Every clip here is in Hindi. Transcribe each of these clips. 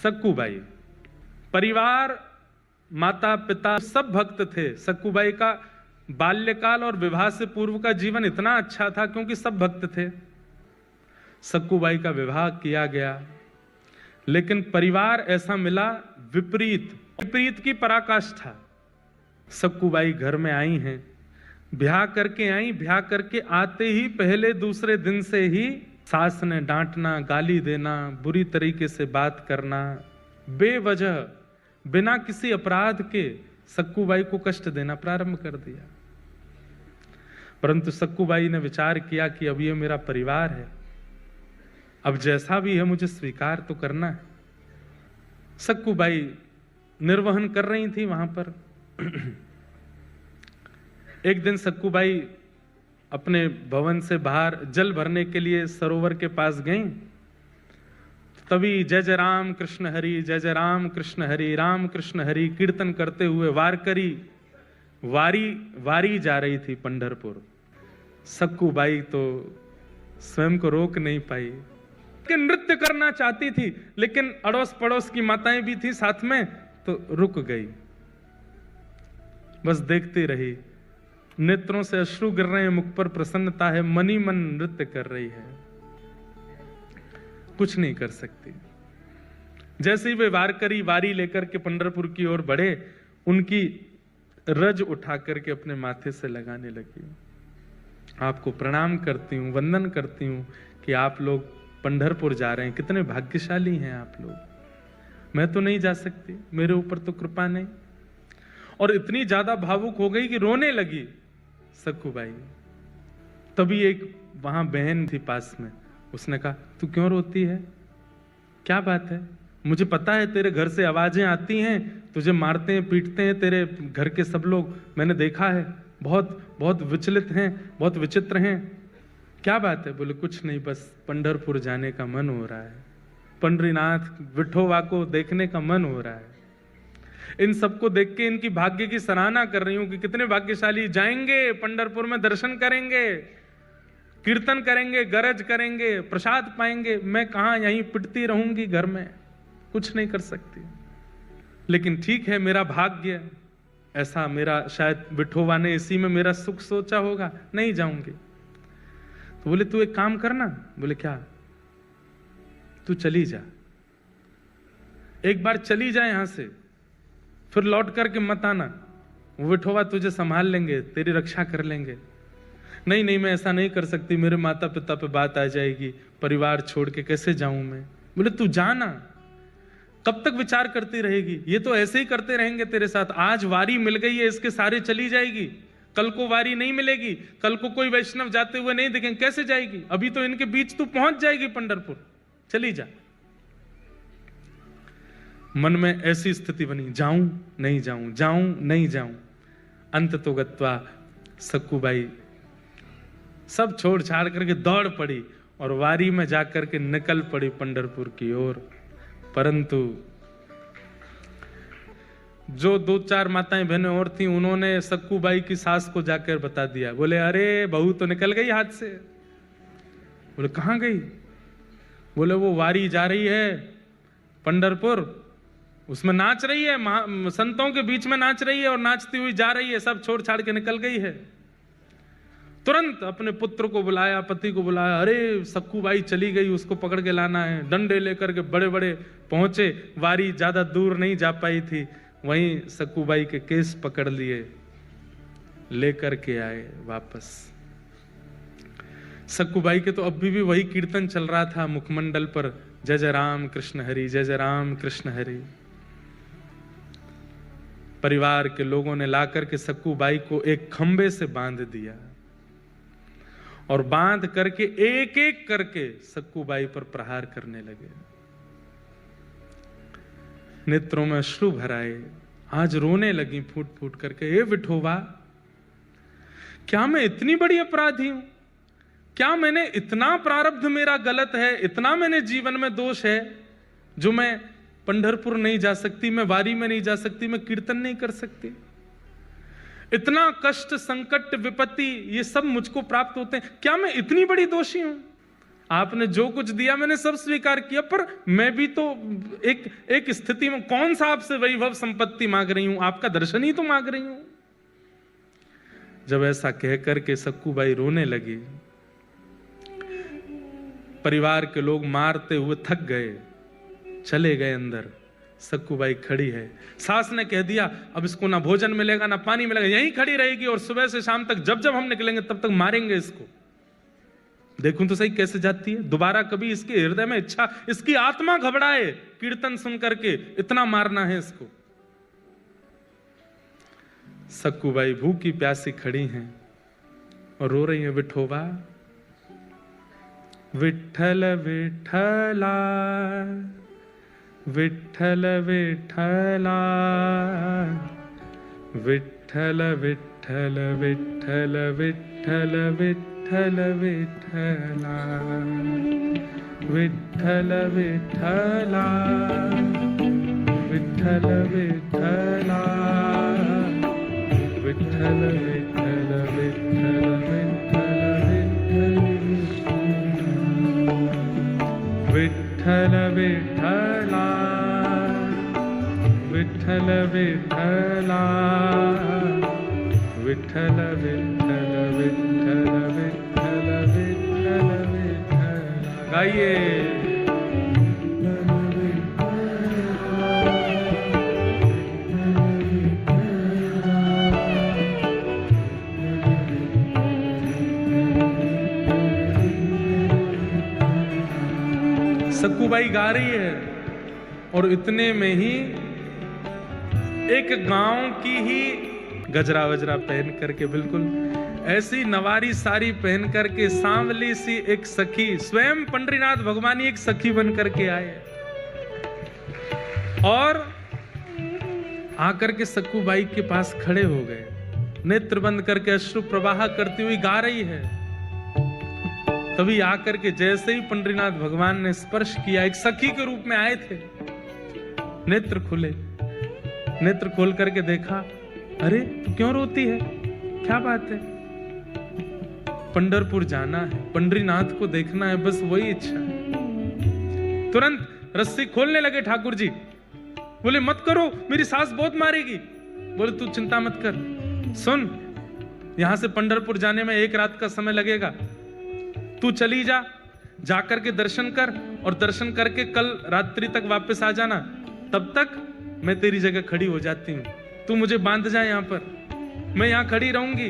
सक्कूबाई परिवार, माता पिता सब भक्त थे। सक्कूबाई का बाल्यकाल और विवाह से पूर्व का जीवन इतना अच्छा था क्योंकि सब भक्त थे। सक्कूबाई का विवाह किया गया, लेकिन परिवार ऐसा मिला विपरीत, विपरीत की पराकाष्ठा। सक्कूबाई घर में आई हैं, ब्याह करके आई, ब्याह करके आते ही पहले दूसरे दिन से ही सास ने डांटना, गाली देना, बुरी तरीके से बात करना, बेवजह बिना किसी अपराध के सक्कूबाई को कष्ट देना प्रारंभ कर दिया। परंतु सक्कूबाई ने विचार किया कि अब ये मेरा परिवार है, अब जैसा भी है मुझे स्वीकार तो करना है। सक्कूबाई निर्वहन कर रही थी वहां पर। एक दिन सक्कूबाई अपने भवन से बाहर जल भरने के लिए सरोवर के पास गईं। तभी जय जय राम कृष्ण हरि, जय जय राम कृष्ण हरि, राम कृष्ण हरि कीर्तन करते हुए वारकरी वारी जा रही थी पंढरपुर। सक्कूबाई तो स्वयं को रोक नहीं पाई कि नृत्य करना चाहती थी, लेकिन अड़ोस पड़ोस की माताएं भी थी साथ में, तो रुक गई, बस देखती रही। नेत्रों से अश्रु गिर रहे हैं, मुख पर प्रसन्नता है, मनी मन नृत्य कर रही है, कुछ नहीं कर सकती। जैसे ही वे वारकरी वारी लेकर के पंढरपुर की ओर बढ़े, उनकी रज उठा करके अपने माथे से लगाने लगी। आपको प्रणाम करती हूं, वंदन करती हूं कि आप लोग पंढरपुर जा रहे हैं, कितने भाग्यशाली हैं आप लोग। मैं तो नहीं जा सकती, मेरे ऊपर तो कृपा नहीं। और इतनी ज्यादा भावुक हो गई कि रोने लगी सक्कूबाई। तभी एक वहां बहन थी पास में, उसने कहा तू क्यों रोती है, क्या बात है? मुझे पता है तेरे घर से आवाजें आती हैं, तुझे मारते हैं पीटते हैं तेरे घर के सब लोग, मैंने देखा है, बहुत बहुत विचलित हैं, बहुत विचित्र हैं, क्या बात है? बोले कुछ नहीं, बस पंढरपुर जाने का मन हो रहा है, पंढरीनाथ विठोबा को देखने का मन हो रहा है। इन सबको देख के इनकी भाग्य की सराहना कर रही हूं कि कितने भाग्यशाली, जाएंगे पंढरपुर में, दर्शन करेंगे, कीर्तन करेंगे, गरज करेंगे, प्रसाद पाएंगे। मैं कहां यहीं पिटती रहूंगी घर में, कुछ नहीं कर सकती। लेकिन ठीक है, मेरा भाग्य ऐसा, मेरा शायद विठोबा ने इसी में मेरा सुख सोचा होगा, नहीं जाऊंगी। तो बोले तू एक काम करना। बोले क्या? तू चली जा, एक बार चली जा यहां से, फिर लौट करके मत आना, वो विठोबा तुझे संभाल लेंगे, तेरी रक्षा कर लेंगे। नहीं नहीं, मैं ऐसा नहीं कर सकती, मेरे माता पिता पे बात आ जाएगी, परिवार छोड़ के कैसे जाऊं मैं। बोले तू जाना, कब तक विचार करती रहेगी? ये तो ऐसे ही करते रहेंगे तेरे साथ। आज वारी मिल गई है, इसके सारे चली जाएगी, कल को वारी नहीं मिलेगी, कल को कोई वैष्णव जाते हुए नहीं देखेंगे, कैसे जाएगी? अभी तो इनके बीच तू पहुंच जाएगी पंढरपुर, चली जा। मन में ऐसी स्थिति बनी, जाऊं नहीं जाऊं, जाऊं नहीं जाऊं। अंत तो गत्वा सक्कूबाई सब छोड़ छाड़ करके दौड़ पड़ी और वारी में जाकर के निकल पड़ी पंढरपुर की ओर। परंतु जो दो चार माताएं बहनें और थी, उन्होंने सक्कूबाई की सास को जाकर बता दिया। बोले अरे बहू तो निकल गई हाथ से। बोले कहां गई? बोले वो वारी जा रही है पंढरपुर, उसमें नाच रही है, संतों के बीच में नाच रही है और नाचती हुई जा रही है, सब छोड़ छाड़ के निकल गई है। तुरंत अपने पुत्र को बुलाया, पति को बुलाया, अरे सक्कूबाई चली गई, उसको पकड़ के लाना है। डंडे लेकर के बड़े बड़े पहुंचे, वारी ज्यादा दूर नहीं जा पाई थी, वहीं सक्कूबाई के केस पकड़ लिए, लेकर के आए वापस। सक्कूबाई के तो अभी भी वही कीर्तन चल रहा था मुखमंडल पर, जय जय राम कृष्ण हरि, जय जय राम कृष्ण हरि। परिवार के लोगों ने लाकर के सक्कूबाई को एक खंबे से बांध दिया और बांध करके एक एक करके सक्कूबाई पर प्रहार करने लगे। नेत्रों में अश्रु भर आए, आज रोने लगी फूट फूट करके, हे विठोबा, क्या मैं इतनी बड़ी अपराधी हूं? क्या मैंने इतना प्रारब्ध मेरा गलत है, इतना मैंने जीवन में दोष है जो मैं पंढरपुर नहीं जा सकती, मैं वारी में नहीं जा सकती, मैं कीर्तन नहीं कर सकती? इतना कष्ट, संकट, विपत्ति, ये सब मुझको प्राप्त होते हैं, क्या मैं इतनी बड़ी दोषी हूं? आपने जो कुछ दिया मैंने सब स्वीकार किया, पर मैं भी तो एक स्थिति में, कौन सा आपसे वैभव संपत्ति मांग रही हूं, आपका दर्शन ही तो मांग रही हूं। जब ऐसा कह करके सक्कूबाई रोने लगी, परिवार के लोग मारते हुए थक गए, चले गए अंदर। सक्कूबाई खड़ी है, सास ने कह दिया अब इसको ना भोजन मिलेगा ना पानी मिलेगा, यहीं खड़ी रहेगी और सुबह से शाम तक जब जब हम निकलेंगे तब तक मारेंगे इसको। देखूं तो सही कैसे जाती है, दोबारा कभी इसके हृदय में इच्छा, इसकी आत्मा घबराए कीर्तन सुन करके, इतना मारना है इसको। सक्कूबाई भूखी प्यासी खड़ी हैं और रो रही है, विठोबा विठ्ठल विठ्ठला विठ्ठल विठ्ठला विठ्ठल विठ्ठल विठ्ठल विठ्ठल विठ्ठल विठ्ठला विठ्ठल विठ्ठला विठ्ठल विठ्ठला विठ्ठल विठ्ठल विठ्ठल विठ्ठल विठ्ठला विठ्ठल विठ्ठला विठ्ठल विठ्ठल विठ्ठल विठ्ठल विठ्ठल विठ्ठला। गाइए। सक्कूबाई गा रही है और इतने में ही एक गांव की ही गजरा वजरा पहन करके, बिल्कुल ऐसी नवारी साड़ी पहन करके सांवली सी एक सखी, स्वयं पंडरीनाथ भगवान एक सखी बन करके आए और आकर के सक्कूबाई के पास खड़े हो गए, नेत्र बंद करके अश्रु प्रवाह करती हुई गा रही है। तभी आकर के जैसे ही पंडरीनाथ भगवान ने स्पर्श किया, एक सखी के रूप में आए थे, नेत्र खुले, नेत्र खोल करके देखा, अरे तू क्यों रोती है, क्या बात है? पंढरपुर जाना है, पंडरीनाथ को देखना है, बस वही इच्छा है। तुरंत रस्सी खोलने लगे ठाकुर जी, बोले मत करो, मेरी सास बहुत मारेगी। बोले तू चिंता मत कर, सुन यहां से पंढरपुर जाने में 1 रात का समय लगेगा, तू चली जा, जाकर के दर्शन कर और दर्शन करके कल रात्रि तक वापस आ जाना, तब तक मैं तेरी जगह खड़ी हो जाती हूं, तू मुझे बांध जा यहां पर, मैं यहां खड़ी रहूंगी।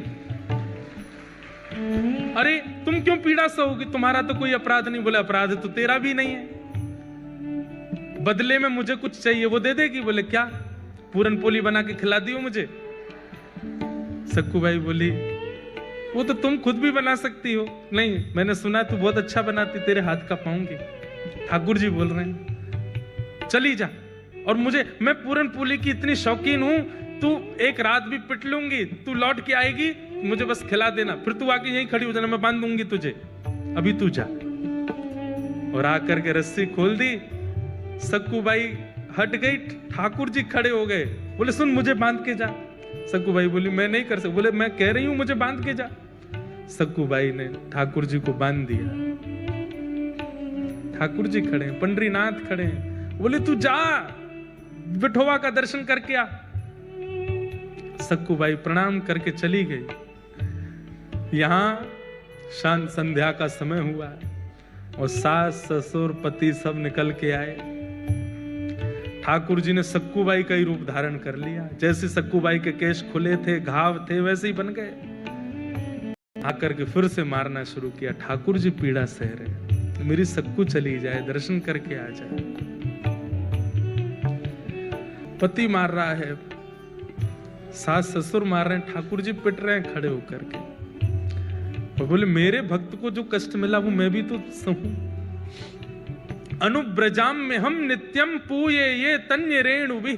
अरे तुम क्यों पीड़ा सहोगी, तुम्हारा तो कोई अपराध नहीं। बोले अपराध तो तेरा भी नहीं है, बदले में मुझे कुछ चाहिए, वो दे देगी। बोले क्या? पूरन पोली बना के खिला दियो मुझे। सक्कूबाई बोली वो तो तुम खुद भी बना सकती हो। नहीं, मैंने सुना तू बहुत अच्छा बनाती, तेरे हाथ का पाऊंगी। ठाकुर जी बोल रहे हैं चली जा, और मैं पूरन पोली की इतनी शौकीन हूं, तू 1 रात भी पिट लूंगी, तू लौट के आएगी, मुझे बस खिला देना, फिर तू आके यहीं खड़ी हो जाना, मैं बांध दूंगी तुझे, अभी तू जा। और आकर के रस्सी खोल दी, सक्कूबाई हट गई, ठाकुर जी खड़े हो गए, बोले सुन मुझे बांध के जा। सक्कूबाई बोली मैं नहीं कर सकती। बोले मैं कह रही हूं मुझे बांध के जा। सक्कूबाई ने ठाकुर जी को बांध दिया। ठाकुर जी खड़े हैं, पंडरीनाथ खड़े हैं, बोले तू जा, विठोबा का दर्शन करके आ। सक्कूबाई प्रणाम करके चली गई। यहां शांत संध्या का समय हुआ और सास ससुर पति सब निकल के आए। ठाकुर जी ने सक्कूबाई का ही रूप धारण कर लिया, जैसे सक्कूबाई के केश खुले थे, घाव थे, वैसे ही बन गए। आकर के फिर से मारना शुरू किया। ठाकुर जी पीड़ा सह रहे, मेरी सक्कू चली जाए, दर्शन करके आ जाए। पति मार रहा है, सास ससुर मार रहे हैं, ठाकुर जी पिट रहे हैं खड़े होकर के, और बोले मेरे भक्त को जो कष्ट मिला वो मैं भी तो सहूं। अनुब्रजाम में हम नित्यम पूये ये तन्य रेणु भी।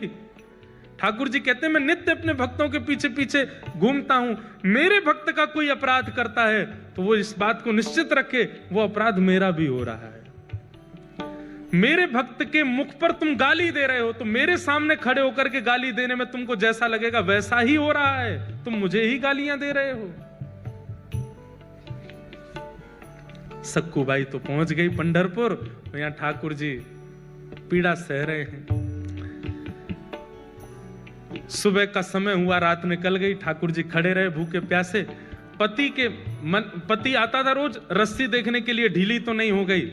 ठाकुर जी कहते हैं मैं नित्य अपने भक्तों के पीछे पीछे घूमता हूं, मेरे भक्त का कोई अपराध करता है तो वो इस बात को निश्चित रखे वो अपराध मेरा भी हो रहा है। मेरे भक्त के मुख पर तुम गाली दे रहे हो तो मेरे सामने खड़े होकर के गाली देने में तुमको जैसा लगेगा वैसा ही हो रहा है, तुम मुझे ही गालियां दे रहे हो। सक्कूबाई तो पहुंच गई पंढरपुर, यहाँ ठाकुर जी पीड़ा सह रहे हैं। सुबह का समय हुआ, रात निकल गई, ठाकुर जी खड़े रहे भूखे प्यासे। पति आता था रोज रस्सी देखने के लिए, ढीली तो नहीं हो गई।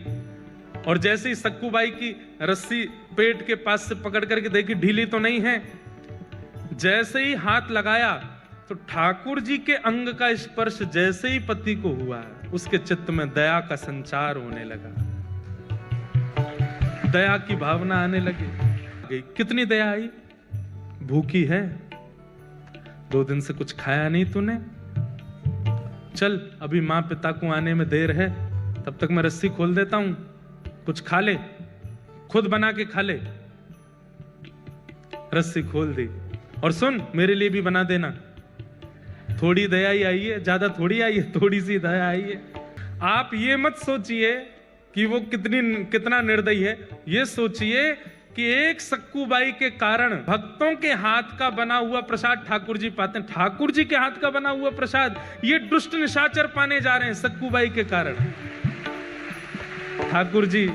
और जैसे ही सक्कूबाई की रस्सी पेट के पास से पकड़ करके देखी ढीली तो नहीं है, जैसे ही हाथ लगाया तो ठाकुर जी के अंग का स्पर्श जैसे ही पति को हुआ, उसके चित्त में दया का संचार होने लगा, दया की भावना आने लगी। कितनी दया आई? भूखी है, 2 दिन से कुछ खाया नहीं तूने, चल अभी मां पिता को आने में देर है, तब तक मैं रस्सी खोल देता हूं, कुछ खा ले, खुद बना के खा ले। रस्सी खोल दी, और सुन मेरे लिए भी बना देना। थोड़ी दया ही आई है, ज्यादा थोड़ी आई है, थोड़ी सी दया आई है। आप ये मत सोचिए कि वो कितना निर्दयी है, ये सोचिए कि एक सक्कूबाई के कारण भक्तों के हाथ का बना हुआ प्रसाद ठाकुर जी पाते हैं। ठाकुर जी के हाथ का बना हुआ प्रसाद ये दुष्ट निशाचर पाने जा रहे हैं सक्कूबाई के कारण। ठाकुर जी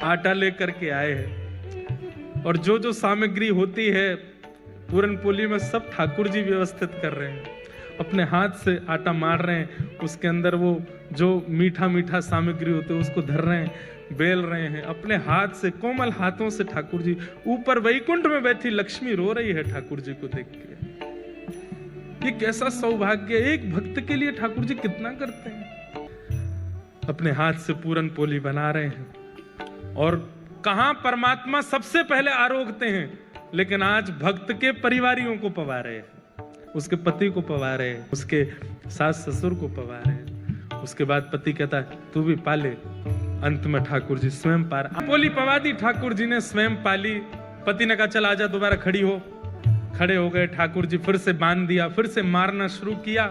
आटा लेकर के आए हैं, और जो जो सामग्री होती है पूरन पोली में सब ठाकुर जी व्यवस्थित कर रहे हैं। अपने हाथ से आटा मार रहे हैं, उसके अंदर वो जो मीठा मीठा सामग्री होते है उसको धर रहे हैं, बेल रहे हैं अपने हाथ से, कोमल हाथों से। ठाकुर जी ऊपर वैकुंठ में बैठी लक्ष्मी रो रही है ठाकुर जी को देख के। ये कैसा सौभाग्य, एक भक्त के लिए ठाकुर जी कितना करते हैं। अपने हाथ से पूरन पोली बना रहे हैं, और कहां परमात्मा सबसे पहले आरोगते हैं, लेकिन आज भक्त के परिवारियों को पवा रहे हैं, उसके पति को पवा रहे हैं, उसके सास ससुर को पवा रहे हैं। उसके बाद पति कहता है तू भी पाले, अंत में ठाकुर जी स्वयं पार पोली पवा दी, ठाकुर जी ने स्वयं पाली। पति ने कहा चल आजा, दोबारा खड़ी हो। खड़े हो गए, ठाकुर जी फिर से बांध दिया, फिर से मारना शुरू किया।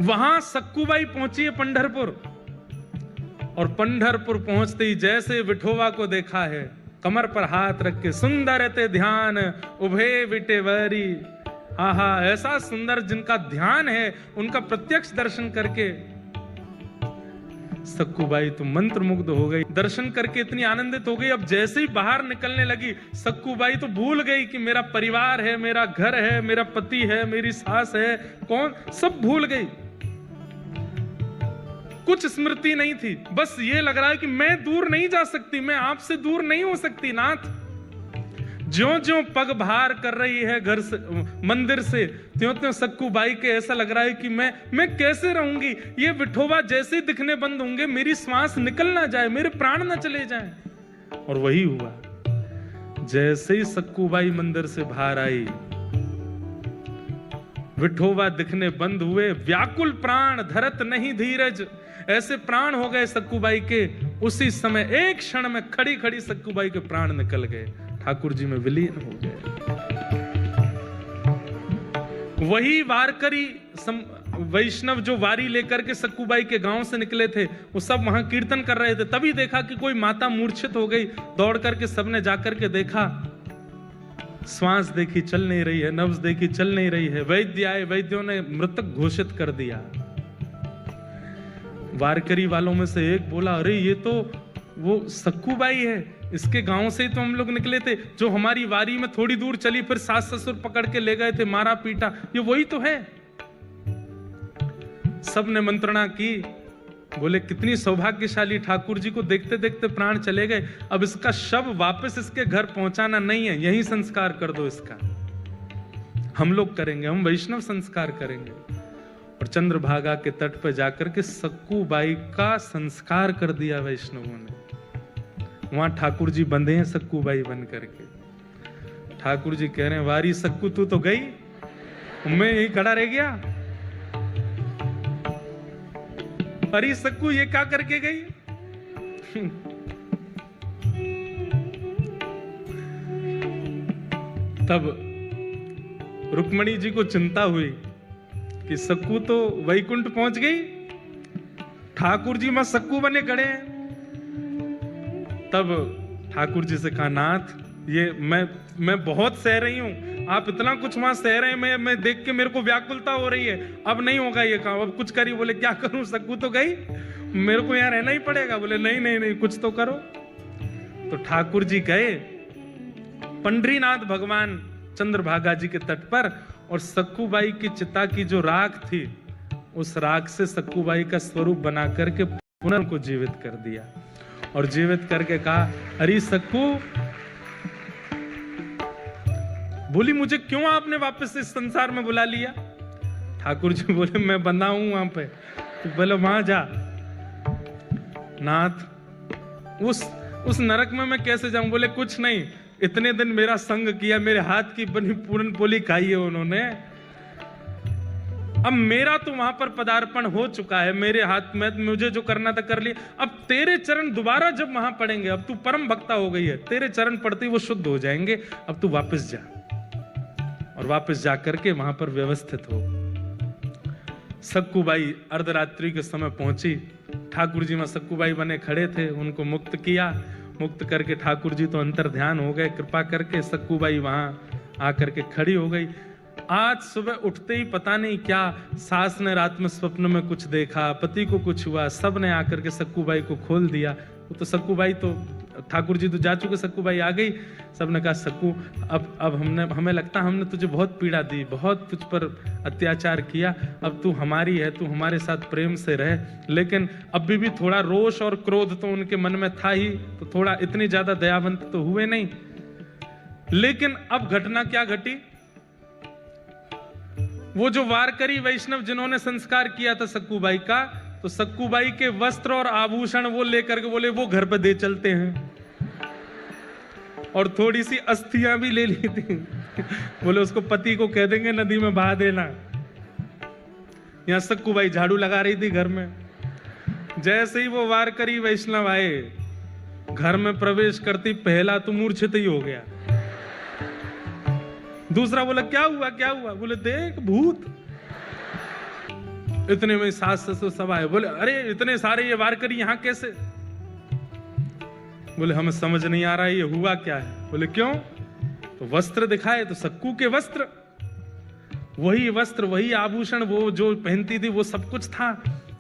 वहां सक्कूबाई पहुंची है पंढरपुर, और पंढरपुर पहुंचते ही जैसे विठोवा को देखा है, कमर पर हाथ रख के सुंदर ते ध्यान उभे विटेवरी। आहा, ऐसा सुंदर जिनका ध्यान है, उनका प्रत्यक्ष दर्शन करके सक्कूबाई तो मंत्र मुग्ध हो गई। दर्शन करके इतनी आनंदित हो गई, अब जैसे ही बाहर निकलने लगी सक्कूबाई तो भूल गई कि मेरा परिवार है, मेरा घर है, मेरा पति है, मेरी सास है, कौन, सब भूल गई। कुछ स्मृति नहीं थी, बस ये लग रहा है कि मैं दूर नहीं जा सकती, मैं आपसे दूर नहीं हो सकती नाथ। ज्यों-ज्यों पग बाहर कर रही है घर से, मंदिर से, त्यों-त्यों सक्कूबाई के ऐसा लग रहा है कि मैं कैसे रहूंगी। ये विठोबा जैसे दिखने बंद होंगे, मेरी श्वास निकल ना जाए, मेरे प्राण ना चले जाएं। और वही हुआ, जैसे ही सक्कूबाई मंदिर से बाहर आई, विठोबा दिखने बंद हुए। व्याकुल प्राण धरत नहीं धीरज, ऐसे प्राण हो गए सक्कूबाई के। उसी समय एक क्षण में खड़ी खड़ी सक्कूबाई के प्राण निकल गए, ठाकुर जी में विलीन हो गए। वही वारकरी वैष्णव जो वारी लेकर के सक्कूबाई के गांव से निकले थे, वो सब वहां कीर्तन कर रहे थे। तभी देखा कि कोई माता मूर्छित हो गई। दौड़ करके सबने जाकर के देखा, श्वास देखी चल नहीं रही है, नब्ज देखी चल नहीं रही है। वैद्य आए, वैद्यों ने मृतक घोषित कर दिया। वारकरी वालों में से एक बोला, अरे ये तो वो सक्कूबाई है, इसके गांव से ही तो हम लोग निकले थे, जो हमारी वारी में थोड़ी दूर चली, फिर सास ससुर पकड़ के ले गए थे, मारा पीटा, ये वही तो है। सबने मंत्रणा की, बोले कितनी सौभाग्यशाली, ठाकुर जी को देखते देखते प्राण चले गए। अब इसका शव वापस इसके घर पहुंचाना नहीं है, यही संस्कार कर दो इसका, हम लोग करेंगे, हम वैष्णव संस्कार करेंगे। और चंद्रभागा के तट पर जाकर के सक्कूबाई का संस्कार कर दिया वैष्णवों ने। वहां ठाकुर जी बंधे हैं सक्कूबाई बन करके। ठाकुर जी कह रहे हैं, वारी सक्कू तू तो गई, मैं यही खड़ा रह गया। अरे सक्कू ये क्या करके गई? तब रुक्मणी जी को चिंता हुई कि सक्कू तो वैकुंठ पहुंच गई, ठाकुर जी में सक्कू बने खड़े हैं। तब ठाकुर जी से कहा, नाथ ये मैं बहुत सह रही हूं, आप इतना कुछ वहां सह रहे हैं, मैं देख के मेरे को व्याकुलता हो रही है, अब नहीं होगा ये काम, अब कुछ करिए। बोले क्या करूं, सक्कू तो गई, मेरे को यहाँ रहना ही पड़ेगा। बोले नहीं नहीं नहीं, कुछ तो करो। तो ठाकुर जी गए पंडरीनाथ भगवान चंद्रभागा जी के तट पर, और सक्कूबाई की चिता की जो राख थी, उस राख से सक्कूबाई का स्वरूप बना करके पुनः को जीवित कर दिया, और जीवित करके कहा, अरे सक्कू, बोली मुझे क्यों आपने वापस इस संसार में बुला लिया? ठाकुर जी बोले मैं बंधा हूं वहां पे, तो बोले वहां जा। नाथ उस नरक में मैं कैसे जाऊं? बोले कुछ नहीं, इतने दिन मेरा संग किया, मेरे हाथ की बनी पूरन पोली खाई है उन्होंने, अब मेरा तो वहां पर पदार्पण हो चुका है, मेरे हाथ में मुझे जो करना था कर लिया। अब तेरे चरण दोबारा जब वहां पड़ेंगे, अब तू परम भक्ता हो गई है, तेरे चरण पड़ते ही वो शुद्ध हो जाएंगे, अब तू वापस जा, और वापस जाकर के वहां पर व्यवस्थित हो। सक्कूबाई अर्धरात्रि के समय पहुंची, ठाकुर जी वहां सक्कूबाई बने खड़े थे, उनको मुक्त किया, मुक्त करके ठाकुर जी तो अंतर ध्यान हो गए, कृपा करके सक्कूबाई वहां आकर के खड़ी हो गई। आज सुबह उठते ही पता नहीं क्या सास ने रात में स्वप्न में कुछ देखा, पति को कुछ हुआ, सब ने आकर के सक्कूबाई को खोल दिया। वो तो सक्कूबाई तो ठाकुर जी तो जा चुके, सक्कूबाई आ गई। सबने कहा सक्कू, अब हमें लगता हमने तुझे बहुत पीड़ा दी, बहुत तुझ पर अत्याचार किया, अब तू हमारी है, तू हमारे साथ प्रेम से रह। लेकिन अभी भी थोड़ा रोष और क्रोध तो उनके मन में था ही, तो थोड़ा इतनी ज्यादा दयावंत तो हुए नहीं। लेकिन अब घटना क्या घटी, वो जो वारकरी वैष्णव जिन्होंने संस्कार किया था सक्कूबाई का, तो सक्कूबाई के वस्त्र और आभूषण वो लेकर के बोले वो घर पे दे चलते हैं, और थोड़ी सी अस्थियां भी ले ली थी। बोले उसको पति को कह देंगे नदी में बहा देना। यहां सक्कूबाई झाड़ू लगा रही थी घर में, जैसे ही वो वारकरी वैष्णव आए, घर में प्रवेश करती पहला तो मूर्छित ही हो गया। दूसरा बोला क्या हुआ क्या हुआ? बोले देख भूत। इतने में सास ससुर सब आए, बोले अरे इतने सारे ये वारकरी यहाँ कैसे? बोले हमें समझ नहीं आ रहा है ये हुआ क्या है। बोले क्यों? तो वस्त्र दिखाए तो सक्कू के वस्त्र, वही वस्त्र वही आभूषण वो जो पहनती थी वो सब कुछ था।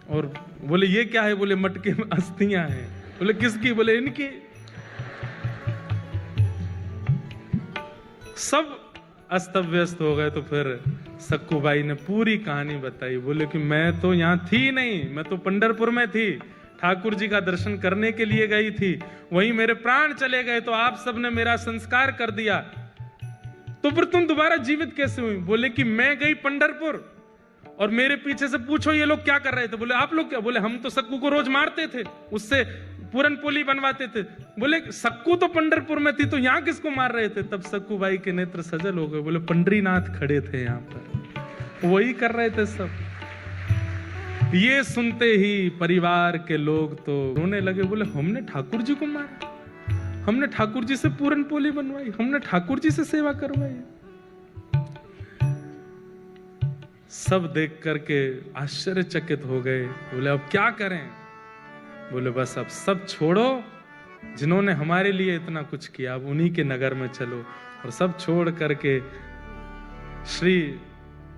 और बोले ये क्या है? बोले मटके में अस्थियां हैं। बोले किसकी? बोले इनकी। सब अस्त व्यस्त हो गए। तो फिर सक्कूबाई ने पूरी कहानी बताई। बोले कि मैं तो यहाँ थी नहीं, मैं तो पंढरपुर में थी, ठाकुर जी का दर्शन करने के लिए गई थी, वहीं मेरे प्राण चले गए, तो आप सबने मेरा संस्कार कर दिया, तो फिर तुम दोबारा जीवित कैसे हुई? बोले कि मैं गई पंढरपुर और मेरे पीछे से पूछो ये लोग क्या कर रहे थे। बोले आप लोग क्या? बोले हम तो सक्कू को रोज मारते थे, उससे पूरन पोली बनवाते थे। बोले सक्कू तो पंढरपुर में थी, तो यहाँ किसको मार रहे थे? तब सक्कूबाई के नेत्र सजल हो गए। बोले पंडरीनाथ खड़े थे यहाँ पर, वही कर रहे थे सब। ये सुनते ही परिवार के लोग तो रोने लगे। बोले हमने ठाकुर जी को मारा, हमने ठाकुर जी से पूरन पोली बनवाई, हमने ठाकुर जी से सेवा करवाई। सब देख करके आश्चर्यचकित हो गए। बोले अब क्या करें? बोले बस अब सब छोड़ो, जिन्होंने हमारे लिए इतना कुछ किया, अब उन्हीं के नगर में चलो। और सब छोड़ करके श्री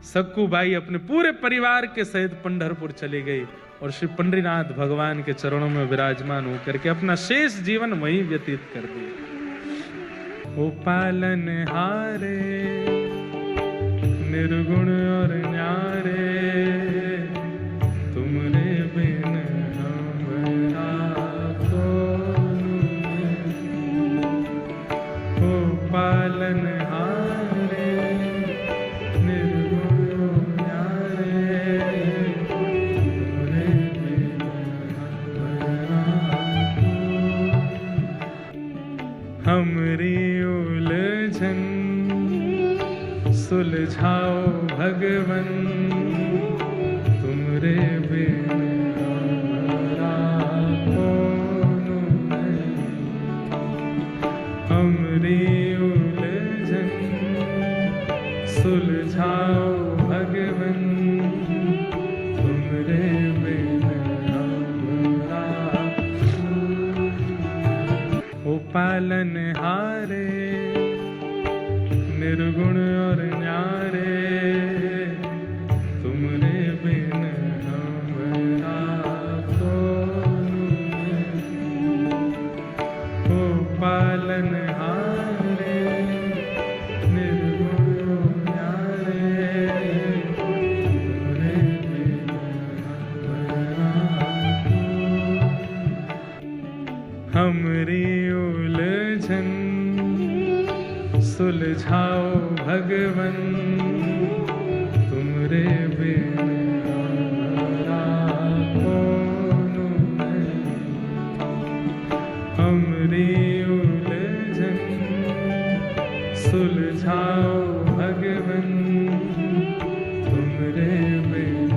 सक्कूबाई अपने पूरे परिवार के सहित पंढरपुर चली गई और श्री पंडरीनाथ भगवान के चरणों में विराजमान होकर के अपना शेष जीवन वहीं व्यतीत कर दिया। ओ पालन हारे निर्गुण और न्यारे, तुमरे बिन हमरा कौन। ओ पालन हारे निर्गुण और न्यारे, तुमरे बिन हमरा कौन। हमरी उलझन सुलझाओ भगवन, तुमरे बिन हमरा कौन नहीं। हमरी उलझन सुलझाओ भगवन, तुमरे बिन हमरा। ओ पालन हारे निर्गुण और न्यारे, तुमरे बिन हमरा कौन हो पालनहारे, निर्गुण न्यारे, तुमरे बिन हमरा हमरी उलझन सुलझाओ भगवन, तुमरे बिन हमरा कौन नहीं। हमरी उलझन सुलझाओ भगवन, तुमरे बिन